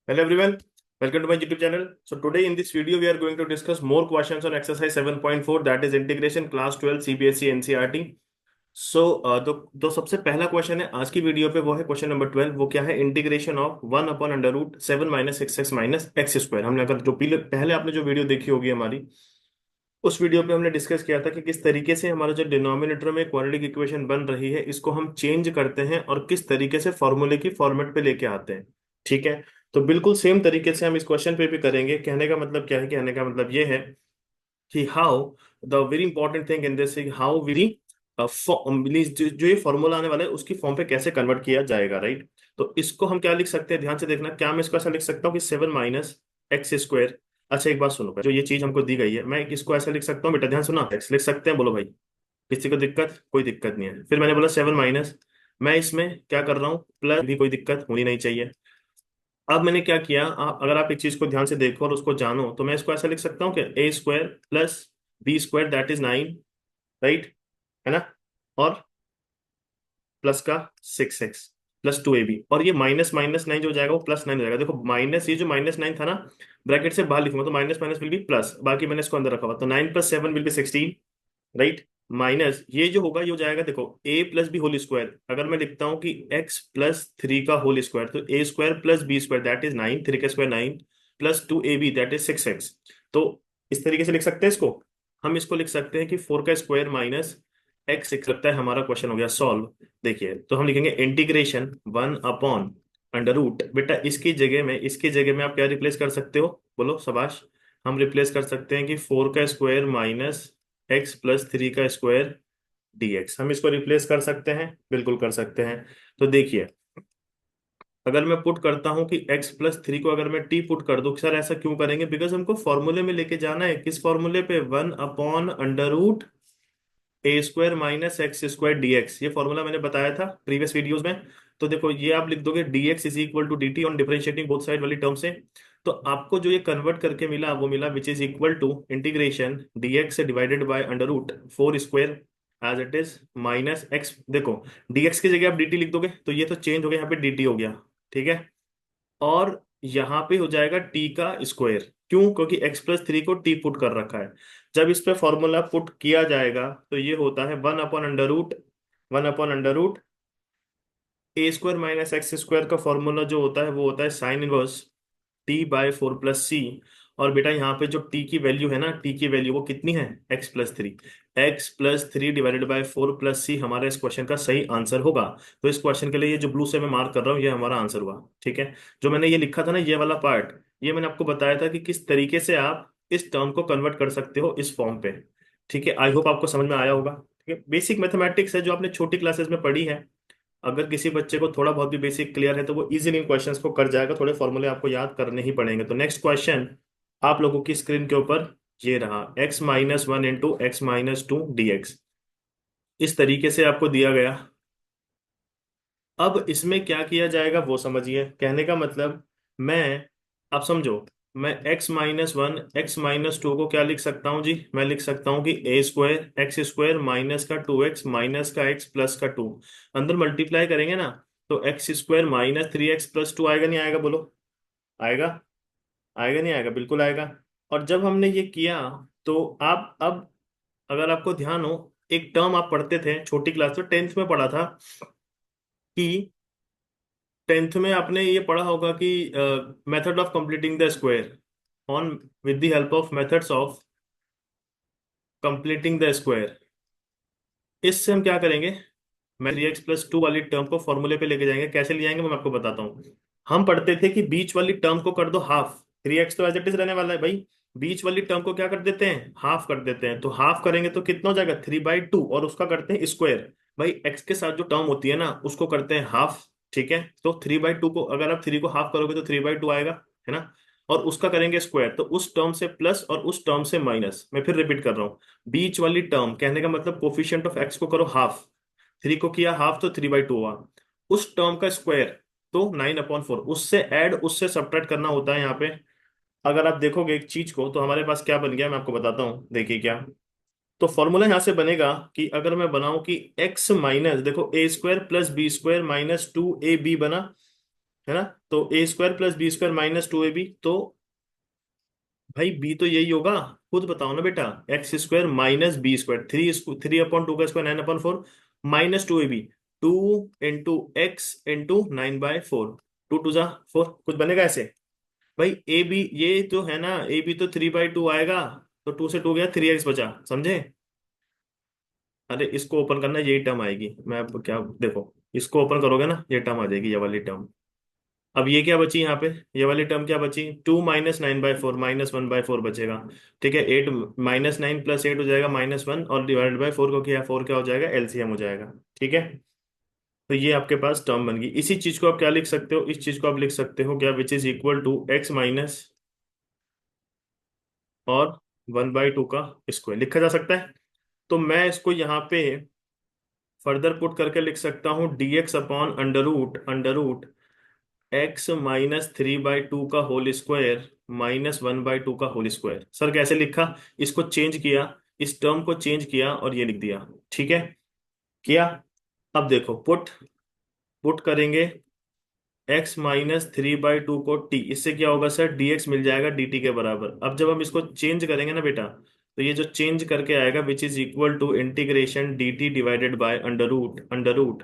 Hello everyone, welcome to my YouTube channel. So today in this video we are going to discuss more questions on exercise 7.4 that is integration class 12 CBSE NCERT. तो सबसे पहला question है आज की video पे, वो है question number 12। वो क्या है? Integration of 1/√7 minus x x minus x square. हमने अगर जो पहले आपने जो वीडियो देखी होगी हमारी, उस वीडियो पे हमने डिस्कस किया था कि किस तरीके से हमारा जो डिनोमिनेटर में क्वाड्रेटिक इक्वेशन बन रही है इसको हम चेंज करते हैं और किस तरीके से फॉर्मूले की फॉर्मेट पे लेके आते हैं। ठीक है, तो बिल्कुल सेम तरीके से हम इस क्वेश्चन पे भी करेंगे। कहने का मतलब क्या है? कहने का मतलब ये है कि how the very important thing in this, how very जो ये फॉर्मूला आने वाला है उसकी फॉर्म पे कैसे कन्वर्ट किया जाएगा, राइट। तो इसको हम क्या लिख सकते हैं, ध्यान से देखना। क्या मैं इसको ऐसा लिख सकता हूँ कि 7 - x²। अच्छा एक बात सुनो, जो ये चीज हमको दी गई है मैं इसको ऐसा लिख सकता हूँ बेटा, ध्यान सुना। एक्स लिख सकते हैं, बोलो भाई। किसी को दिक्कत? कोई दिक्कत नहीं है। फिर मैंने बोला 7 - मैं इसमें क्या कर रहा हूँ, प्लस भी, कोई दिक्कत होनी नहीं चाहिए। अब मैंने क्या किया, अगर आप एक चीज को ध्यान से देखो और उसको जानो तो मैं इसको ऐसा लिख सकता हूँ कि a² plus b² that is 9, right, है ना। और प्लस का 6x प्लस 2ab, और ये माइनस माइनस 9 जो हो जाएगा वो +9 हो जाएगा। देखो माइनस, ये जो -9 था ना, ब्रैकेट से बाहर लिखूंगा तो minus minus will be plus, बाकी मैंने इसको अंदर रखा हुआ तो 9 + 7 विल बी 16, राइट। माइनस ये जो होगा ये हो जाएगा, देखो a+b होल स्क्वायर। अगर मैं लिखता हूँ कि x+3 का होल स्क्वायर तो a² plus b² that is 9, 3 का square 9 plus 2ab that is 6x। तो इस तरीके से लिख सकते हैं इसको। हम इसको लिख सकते हैं कि 4 का स्क्वायर माइनस एक्स। लगता है हमारा क्वेश्चन हो गया सॉल्व। देखिए तो हम लिखेंगे इंटीग्रेशन 1/√। बेटा इसकी जगह में आप क्या रिप्लेस कर सकते हो, बोलो शाबाश। हम रिप्लेस कर सकते हैं कि 4 का स्क्वायर माइनस x+3 का स्क्वायर dx। हम इसको रिप्लेस कर सकते हैं, बिल्कुल कर सकते हैं। तो देखिए, अगर मैं पुट करता हूं कि x+3 को अगर मैं t पुट कर दूं, सर ऐसा क्यों करेंगे? बिकॉज हमको फॉर्मूले में लेके जाना है। किस फॉर्मूले पे? 1/√a² - x² dx। ये फॉर्मूला मैंने बताया था प्रीवियस वीडियोस में। तो देखो ये आप लिख दोगे dx is equal to dt on differentiating both side वाली टर्म से। तो आपको जो ये कन्वर्ट करके मिला वो मिला which is equal to integration dx divided by √4² as it is minus x। देखो dx की जगह आप dt लिख दोगे तो ये तो चेंज हो गया, यहाँ पे dt हो गया, ठीक है। और यहाँ पे हो जाएगा t का स्क्वायर। क्यों? क्योंकि x+3 को t पुट कर रखा है। जब इस पे फॉर्मूला पुट किया जाएगा तो ये होता है 1/√a² - x² का फॉर्मूला जो होता है वो होता है साइन इनवर्स t/4 + c। और बेटा यहाँ पे जो t की वैल्यू है ना, t की वैल्यू वो कितनी है? x+3। x+3 divided by 4 + c हमारा इस क्वेश्चन का सही आंसर होगा। तो इस क्वेश्चन के लिए ये जो ब्लू से मैं मार्क कर रहा हूँ ये हमारा आंसर हुआ, ठीक है। जो मैंने ये लिखा था ना, ये वाला पार्ट, ये मैंने आपको बताया था कि किस तरीके से आप इस टर्म को कन्वर्ट कर सकते हो इस फॉर्म पे। ठीक है, आई होप आपको समझ में आया होगा। ठीक है, बेसिक मैथमेटिक्स है जो आपने छोटी क्लासेस में पढ़ी है। अगर किसी बच्चे को थोड़ा बहुत भी बेसिक क्लियर है तो वो इजीली इन क्वेश्चंस को कर जाएगा। थोड़े फॉर्मूले आपको याद करने ही पड़ेंगे। तो नेक्स्ट क्वेश्चन आप लोगों की स्क्रीन के ऊपर ये रहा, x - 1 × x - 2 dx। इस तरीके से आपको दिया गया। अब इसमें क्या किया जाएगा वो समझिए। कहने का मतलब, मैं, आप समझो, मैं x-1 x-2 को क्या लिख सकता हूँ जी? मैं लिख सकता हूँ कि a² x² माइनस का 2x माइनस का x प्लस का 2। अंदर मल्टीप्लाई करेंगे ना तो x² - 3x + 2 आएगा नहीं आएगा, बोलो? आएगा? आएगा नहीं आएगा? बिल्कुल आएगा। और जब हमने ये किया तो आप अब, अगर आपको ध्यान हो, एक टर्म आप पढ़ते थे छोटी क्लास में, 10th में पढ़ा था कि 10th में आपने ये पढ़ा होगा कि method of completing the square on with the help of methods of completing the square. इससे हम क्या करेंगे, मैं 3x + 2 वाली टर्म को फॉर्मूले पे लेके जाएंगे। कैसे ले जाएंगे मैं आपको बताता हूँ। हम पढ़ते थे कि बीच वाली टर्म को कर दो हाफ। 3x तो एज इट इज रहने वाला है भाई। बीच वाली टर्म को क्या कर देते हैं? हाफ कर देते हैं। तो हाफ करेंगे तो कितना हो जाएगा? 3/2, और उसका करते हैं स्क्वायर। भाई एक्स के साथ जो टर्म होती है ना उसको करते हैं हाफ, ठीक है। तो 3/2 को, अगर आप 3 को हाफ करोगे तो 3/2 आएगा, है ना। और उसका करेंगे स्क्वायर, तो उस टर्म से प्लस और उस टर्म से माइनस। मैं फिर रिपीट कर रहा हूँ, बीच वाली टर्म, कहने का मतलब कोफिशिएंट ऑफ एक्स को करो हाफ। 3 को किया हाफ तो 3/2 हुआ। उस टर्म का स्क्वायर तो 9/4, उससे ऐड उससे सब्ट्रैक्ट करना होता है यहाँ पे। अगर आप देखोगे एक चीज को तो हमारे पास क्या बन गया, मैं आपको बताता हूँ, देखिए क्या। तो फॉर्मूला यहाँ से बनेगा कि अगर मैं बनाऊं कि x माइनस, देखो a² + b² - 2ab बना। है ना। तो a square plus b square minus 2ab, तो भाई बी तो यही होगा, खुद बताओ ना बेटा। X square minus B square, 3/2 का स्क्वायर 9/4 माइनस 2ab, 2 × x × 9/4, 2 × 2 = 4, कुछ बनेगा ऐसे। भाई ए बी ये तो है ना, ए बी तो 3/2 आएगा, तो 2 से 2 गया, 3x बचा, समझे। अरे इसको ओपन करना, यही टर्म आएगी। मैं अब क्या देखो, इसको ओपन करोगे ना, ये टर्म आ जाएगी, ये वाली टर्म। अब ये क्या बची यहाँ पे, ये वाली टर्म क्या बची, 2 - 9/4 -1/4 बचेगा। ठीक है, 8 -9 + 8 हो जाएगा -1, और डिवाइडेड बाय 4 को किया, 4 क्या हो जाएगा, एलसीएम हो जाएगा। ठीक है, तो ये आपके पास टर्म बन गई। इसी चीज को आप क्या लिख सकते हो, इस चीज को आप लिख सकते हो क्या, which is equal to x minus और 1/2 का स्क्वायर लिखा जा सकता है। तो मैं इसको यहाँ पे फर्दर पुट करके लिख सकता हूँ, dx/अंडर रूट x - 3/2 का होल स्क्वायर -1/2 का होल स्क्वायर। सर कैसे लिखा, इसको चेंज किया, इस टर्म को चेंज किया और ये लिख दिया। ठीक है, किया। अब देखो, पुट पुट करेंगे x - 3/2 को t, इससे क्या होगा सर, dx मिल जाएगा dt के बराबर। अब जब हम इसको चेंज करेंगे ना बेटा, तो ये जो चेंज करके आएगा, which is equal to integration dt divided by under root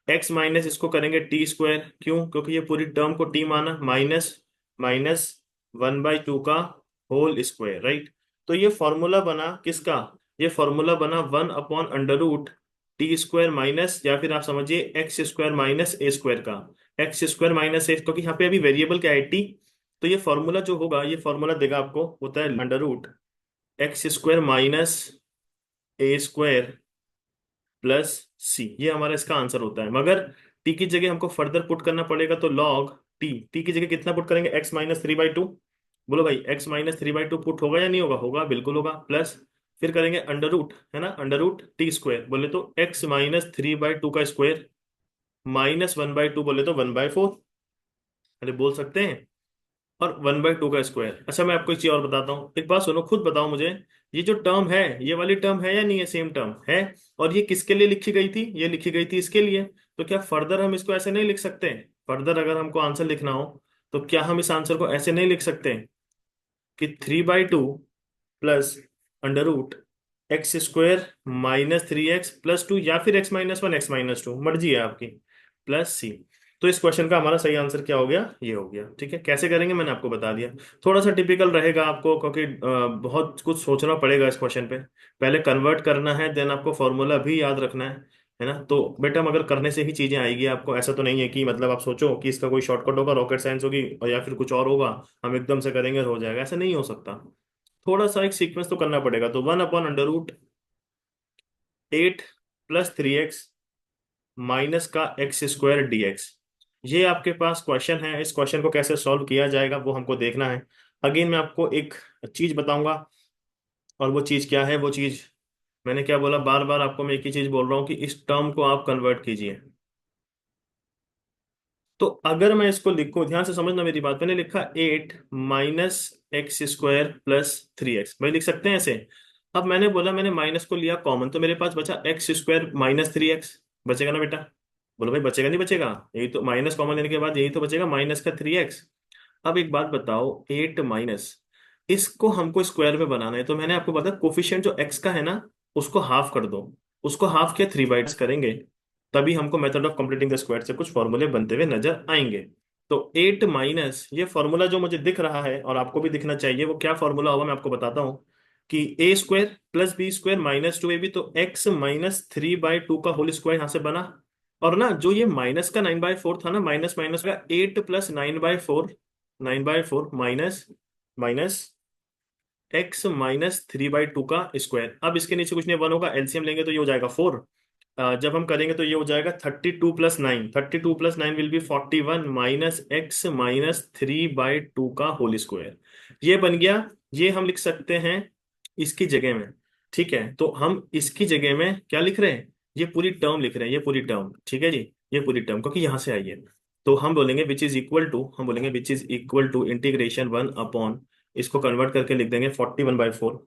x minus इसको करेंगे टी स्क्वायर, क्यों, क्योंकि ये पूरी टर्म को t माना, माइनस माइनस 1/2 का होल स्क्वायर, राइट। तो ये फॉर्मूला बना किसका, ये फॉर्मूला बना 1/√t² माइनस, या फिर आप समझिए x² माइनस ए स्क्वायर का, x² माइनस ए, क्योंकि यहाँ पे अभी वेरिएबल क्या है, टी। तो ये फॉर्मूला जो होगा, ये फॉर्मूला देगा आपको, होता है under root x² minus a² plus c, ये हमारा इसका आंसर होता है। मगर टी की जगह हमको फर्दर पुट करना पड़ेगा, तो लॉग टी, टी की जगह कितना पुट करेंगे, x - 3/2। बोलो भाई, x - 3/2 पुट होगा या नहीं होगा, होगा, बिल्कुल होगा, प्लस फिर करेंगे अंडर रूट, है ना, अंडर रूट t², बोले तो x - 3/2 का स्क्वायर -1/2, बोले तो 1/4। अरे बोल सकते हैं, और 1/2 का स्क्वायर। अच्छा मैं आपको एक चीज और बताता हूँ, एक बात सुनो, खुद बताओ मुझे, ये जो टर्म है, ये वाली टर्म है या नहीं है, सेम टर्म है। और ये किसके लिए लिखी गई थी, ये लिखी गई थी इसके लिए। तो क्या फर्दर हम इसको ऐसे नहीं लिख सकते, फर्दर अगर हमको आंसर लिखना हो, तो क्या हम इस आंसर को ऐसे नहीं लिख सकते कि 3/2 plus under root x² -3x+2, या फिर x - 1 x - 2, मर्जी है आपकी, प्लस सी। तो इस क्वेश्चन का हमारा सही आंसर क्या हो गया, ये हो गया। ठीक है, कैसे करेंगे मैंने आपको बता दिया। थोड़ा सा टिपिकल रहेगा आपको, क्योंकि बहुत कुछ सोचना पड़ेगा इस क्वेश्चन पे। पहले कन्वर्ट करना है, देन आपको फॉर्मूला भी याद रखना है ना। तो बेटा मगर करने से ही चीजें आएगी आपको, ऐसा तो नहीं है कि मतलब आप सोचो कि इसका कोई शॉर्टकट होगा, रॉकेट साइंस होगी, और या फिर कुछ और होगा, हम एकदम से करेंगे और हो जाएगा, ऐसा नहीं हो सकता। थोड़ा सा एक सीक्वेंस तो करना पड़ेगा। तो 1/√8 + 3x माइनस का x² dx, ये आपके पास क्वेश्चन है। इस क्वेश्चन को कैसे सॉल्व किया जाएगा वो हमको देखना है। अगेन मैं आपको एक चीज बताऊंगा, और वो चीज क्या है, वो चीज मैंने क्या बोला, बार बार आपको मैं एक ही चीज बोल रहा हूँ कि इस टर्म को आप कन्वर्ट कीजिए। तो अगर मैं इसको लिखूं, ध्यान से समझना मेरी बात, मैंने लिखा 8 - x² + 3x, भाई लिख सकते हैं ऐसे। अब मैंने बोला, मैंने माइनस को लिया कॉमन, तो मेरे पास बचा x² -3x, बचेगा ना बेटा। बोलो भाई बचेगा नहीं बचेगा, यही तो, माइनस कॉमन लेने के बाद यही तो बचेगा, माइनस का 3x। अब एक बात बताओ, 8 माइनस, इसको हमको स्क्वायर में बनाना है, तो मैंने आपको बताया कोफिशिएंट जो x का है ना, उसको हाफ कर दो, उसको हाफ किया 3/2 करेंगे, तभी हमको method of completing the square से कुछ फॉर्मूले बनते हुए नजर आएंगे। तो 8 माइनस, ये फॉर्मूला जो मुझे दिख रहा है और आपको भी दिखना चाहिए, वो क्या फॉर्मूला होगा मैं आपको बताता हूँ, कि a² + b² -2ab, तो x - 3/2 का होल स्क्वायर यहाँ से बना। और ना जो ये माइनस का 9/4 था ना, माइनस माइनस का 8 + 9/4, 9/4 माइनस माइनस x - 3/2 का स्क्वायर। अब इसके नीचे कुछ नहीं, 1 होगा, एलसीएम लेंगे तो ये हो जाएगा 4। जब हम करेंगे तो ये हो जाएगा 32 + 9, 32 + 9 विल बी 41 माइनस x - 3/2 का होल स्क्वायर, ये बन गया। ये हम लिख सकते हैं इसकी जगह में। ठीक है, तो हम इसकी जगह में क्या लिख रहे हैं, ये पूरी टर्म लिख रहे हैं, ये पूरी टर्म, ठीक है जी, ये पूरी टर्म, क्योंकि यहां से आई है। तो हम बोलेंगे विच इज इक्वल टू, हम बोलेंगे which is equal to integration 1 upon, इसको कन्वर्ट करके लिख देंगे 41/4।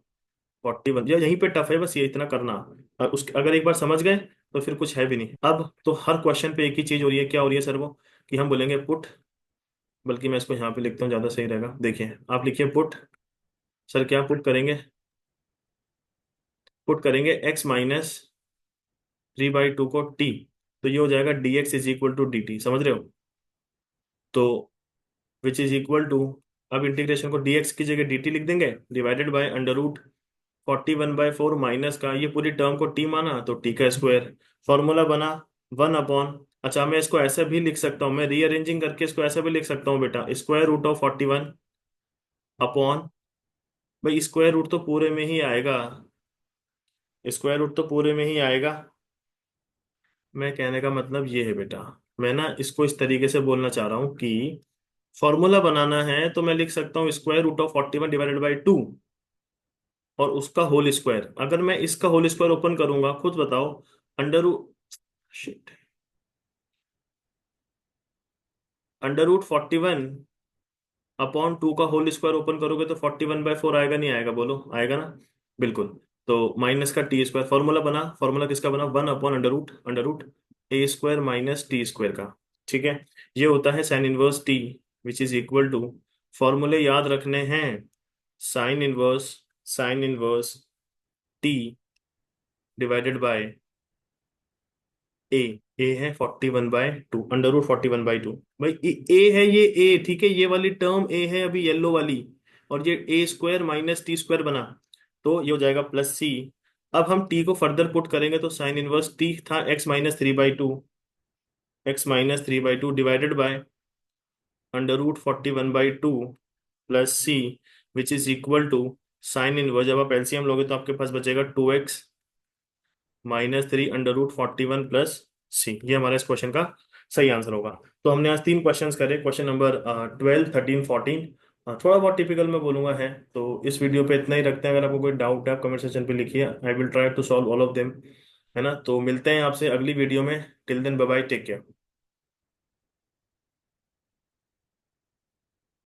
41, या यहीं पे टफ है, बस ये इतना करना। और उस अगर एक बार समझ गए तो फिर कुछ है भी नहीं। अब तो हर क्वेश्चन पे एक ही चीज हो रही है, क्या हो रही है सर वो, कि हम बोलेंगे पुट बल्कि मैं इसको यहाँ पे लिखता हूँ, ज़्यादा सही रहेगा। देखिए आप लिखिए पुट। सर क्या पुट करेंगे? पुट करेंगे x-3/2 को t, तो ये हो जाएगा dx is equal to dt, समझ रहे हो? तो विच इज इक्वल टू, अब इंटीग्रेशन को dx की जगह dt लिख देंगे, डिवाइडेड बाय √41/4 माइनस का ये पूरी टर्म को t माना तो t का स्क्वायर। फॉर्मूला बना 1 अपॉन, अच्छा मैं इसको ऐसा भी लिख सकता हूँ, मैं रीअरेंजिंग करके इसको ऐसा भी लिख सकता हूँ बेटा, √41 अपॉन, भाई स्क्वायर रूट तो पूरे में ही आएगा, स्क्वायर रूट तो पूरे में ही आएगा। मैं कहने का मतलब ये है बेटा, मैं ना इसको इस तरीके से बोलना चाह रहा हूँ कि फॉर्मूला बनाना है तो मैं लिख सकता हूँ √41 डिवाइडेड बाई 2 और उसका होल स्क्वायर। अगर मैं इसका होल स्क्वायर ओपन करूंगा, खुद बताओ, अंडर शिट √41 अपॉन 2 का होल स्क्वायर ओपन करोगे तो 41/4 आएगा, नहीं आएगा? बोलो आएगा ना? बिल्कुल। तो माइनस का टी स्क्वायर, फॉर्मूला बना, फॉर्मूला किसका बना? 1 upon under root t square का। ठीक है, ये होता है sine inverse t, which is equal to, फॉर्मूले याद रखने हैं, sine inverse t divided by a. A है 41/2, √41/2। भाई ए है ये, ए ठीक है, ये वाली टर्म ए है अभी येलो वाली, और ये ए स्क्वायर माइनस टी स्क्वायर बना, तो ये हो जाएगा प्लस सी। अब हम टी को फर्दर पुट करेंगे तो साइन इनवर्स टी था x-3/2 divided by √41/2 plus C, which is equal to sine inverse, जब आप एलसीएम लोगे तो आपके पास बचेगा 2x-3 √41 प्लस सी। ये हमारा इस क्वेश्चन का सही आंसर होगा। तो हमने आज 3 क्वेश्चंस करे, क्वेश्चन नंबर 12, 13, 14। थोड़ा बहुत टिपिकल मैं बोलूंगा है। तो इस वीडियो पे इतना ही रखते हैं, अगर आपको कोई डाउट है आप कमेंट सेक्शन पे लिखिए, I will try to solve all of them. है ना? तो मिलते हैं आपसे अगली वीडियो में, till then bye bye, take care.